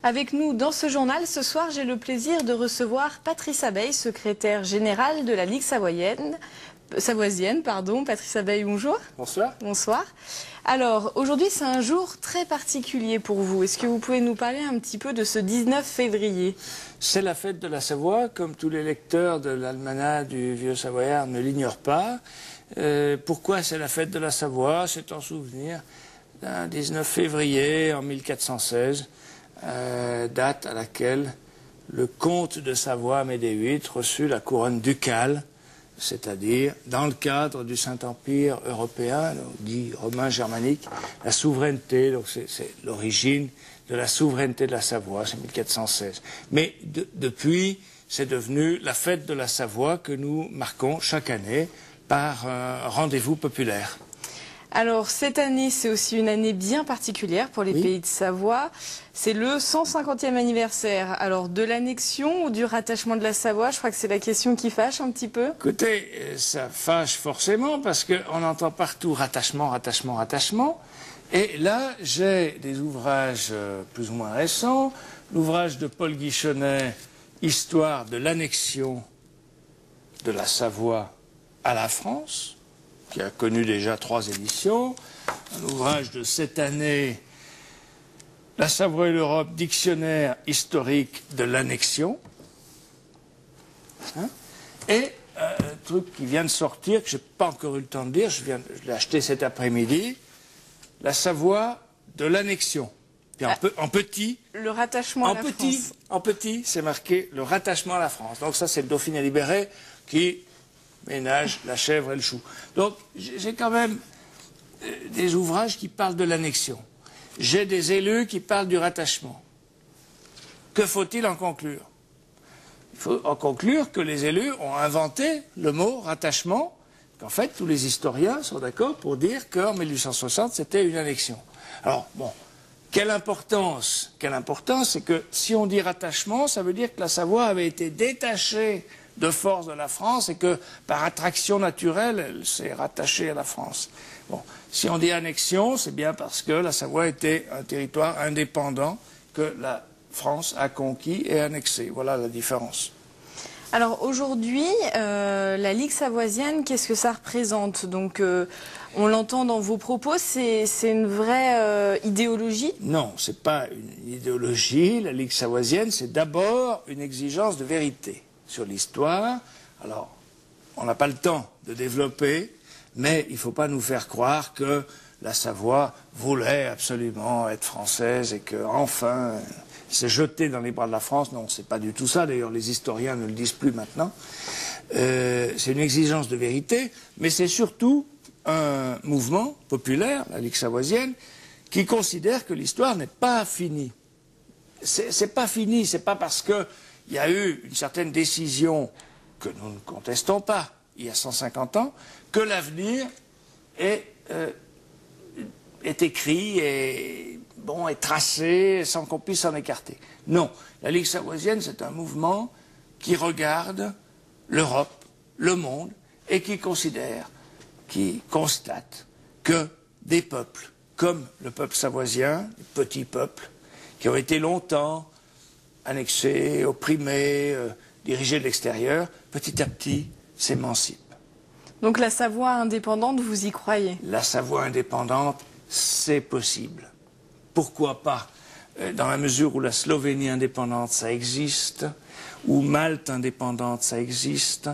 Avec nous dans ce journal, ce soir, j'ai le plaisir de recevoir Patrice Abeille, secrétaire général de la Ligue savoisienne. Patrice Abeille, bonjour. Bonsoir. Bonsoir. Alors, aujourd'hui, c'est un jour très particulier pour vous. Est-ce que vous pouvez nous parler un petit peu de ce 19 février? C'est la fête de la Savoie, comme tous les lecteurs de l'almanach du Vieux Savoyard ne l'ignorent pas. Pourquoi c'est la fête de la Savoie? C'est en souvenir d'un 19 février en 1416. Date à laquelle le comte de Savoie, Amédée VIII, reçut la couronne ducale, c'est-à-dire, dans le cadre du Saint-Empire européen, dit romain germanique, la souveraineté, donc c'est l'origine de la souveraineté de la Savoie, c'est 1416. Mais depuis, c'est devenu la fête de la Savoie que nous marquons chaque année par un rendez-vous populaire. Alors, cette année, c'est aussi une année bien particulière pour les pays de Savoie. C'est le 150e anniversaire. Alors, de l'annexion ou du rattachement de la Savoie? Je crois que c'est la question qui fâche un petit peu. Écoutez, ça fâche forcément parce qu'on entend partout rattachement, rattachement, rattachement. Et là, j'ai des ouvrages plus ou moins récents. L'ouvrage de Paul Guichonnet, Histoire de l'annexion de la Savoie à la France, qui a connu déjà 3 éditions, un ouvrage de cette année, La Savoie et l'Europe, dictionnaire historique de l'annexion, et un truc qui vient de sortir, que je n'ai pas encore eu le temps de lire, je l'ai acheté cet après-midi, La Savoie de l'annexion. En petit, le rattachement à la France. En petit, c'est marqué le rattachement à la France. Donc ça, c'est le Dauphiné libéré qui ménage la chèvre et le chou. Donc, j'ai quand même des ouvrages qui parlent de l'annexion. J'ai des élus qui parlent du rattachement. Que faut-il en conclure? Il faut en conclure que les élus ont inventé le mot rattachement, qu'en fait, tous les historiens sont d'accord pour dire qu'en 1860, c'était une annexion. Alors, bon, quelle importance? Quelle importance, c'est que si on dit rattachement, ça veut dire que la Savoie avait été détachée de force de la France et que par attraction naturelle, elle s'est rattachée à la France. Bon, si on dit annexion, c'est bien parce que la Savoie était un territoire indépendant que la France a conquis et annexé. Voilà la différence. Alors aujourd'hui, la Ligue savoisienne, qu'est-ce que ça représente? Donc, on l'entend dans vos propos, c'est une vraie idéologie? Non, c'est pas une idéologie. La Ligue savoisienne, c'est d'abord une exigence de vérité sur l'histoire. Alors, on n'a pas le temps de développer, mais il ne faut pas nous faire croire que la Savoie voulait absolument être française et qu'enfin, s'est jetée dans les bras de la France. Non, c'est pas du tout ça. D'ailleurs, les historiens ne le disent plus maintenant. C'est une exigence de vérité, mais c'est surtout un mouvement populaire, la Ligue savoisienne, qui considère que l'histoire n'est pas finie. C'est pas fini, c'est pas parce que il y a eu une certaine décision que nous ne contestons pas, il y a 150 ans, que l'avenir est écrit et est tracé sans qu'on puisse s'en écarter. Non, la Ligue savoisienne, c'est un mouvement qui regarde l'Europe, le monde, et qui considère, qui constate que des peuples, comme le peuple savoisien, les petits peuples, qui ont été longtemps annexés, opprimés, dirigés de l'extérieur, petit à petit s'émancipent. Donc la Savoie indépendante, vous y croyez? La Savoie indépendante, c'est possible. Pourquoi pas? Dans la mesure où la Slovénie indépendante, ça existe, où Malte indépendante, ça existe,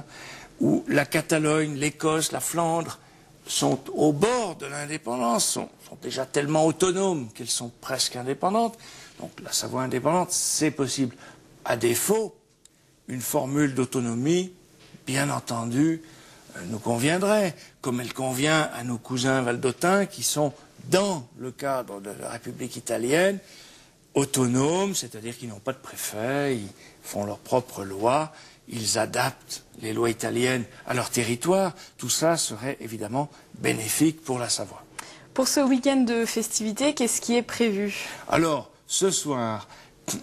où la Catalogne, l'Écosse, la Flandre sont au bord de l'indépendance, sont déjà tellement autonomes qu'elles sont presque indépendantes. Donc la Savoie indépendante, c'est possible. À défaut, une formule d'autonomie, bien entendu, nous conviendrait, comme elle convient à nos cousins valdôtains qui sont dans le cadre de la République italienne, autonomes, c'est-à-dire qu'ils n'ont pas de préfet, ils font leurs propres lois, ils adaptent les lois italiennes à leur territoire. Tout ça serait évidemment bénéfique pour la Savoie. Pour ce week-end de festivités, qu'est-ce qui est prévu? Alors, ce soir,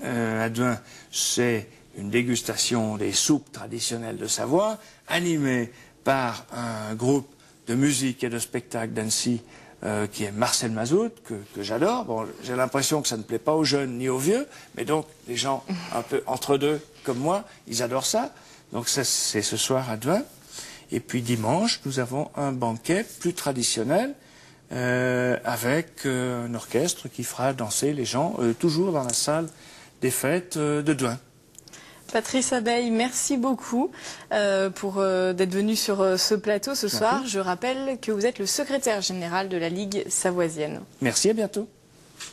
à Douin, c'est une dégustation des soupes traditionnelles de Savoie, animée par un groupe de musique et de spectacle d'Annecy, qui est Marcel Mazout, que j'adore. Bon, j'ai l'impression que ça ne plaît pas aux jeunes ni aux vieux, mais donc les gens un peu entre deux comme moi, ils adorent ça. Donc ça, c'est ce soir à Douin. Et puis dimanche, nous avons un banquet plus traditionnel avec un orchestre qui fera danser les gens, toujours dans la salle des fêtes de Douin. Patrice Abeille, merci beaucoup d'être venu sur ce plateau ce soir. Je rappelle que vous êtes le secrétaire général de la Ligue savoisienne. Merci, à bientôt.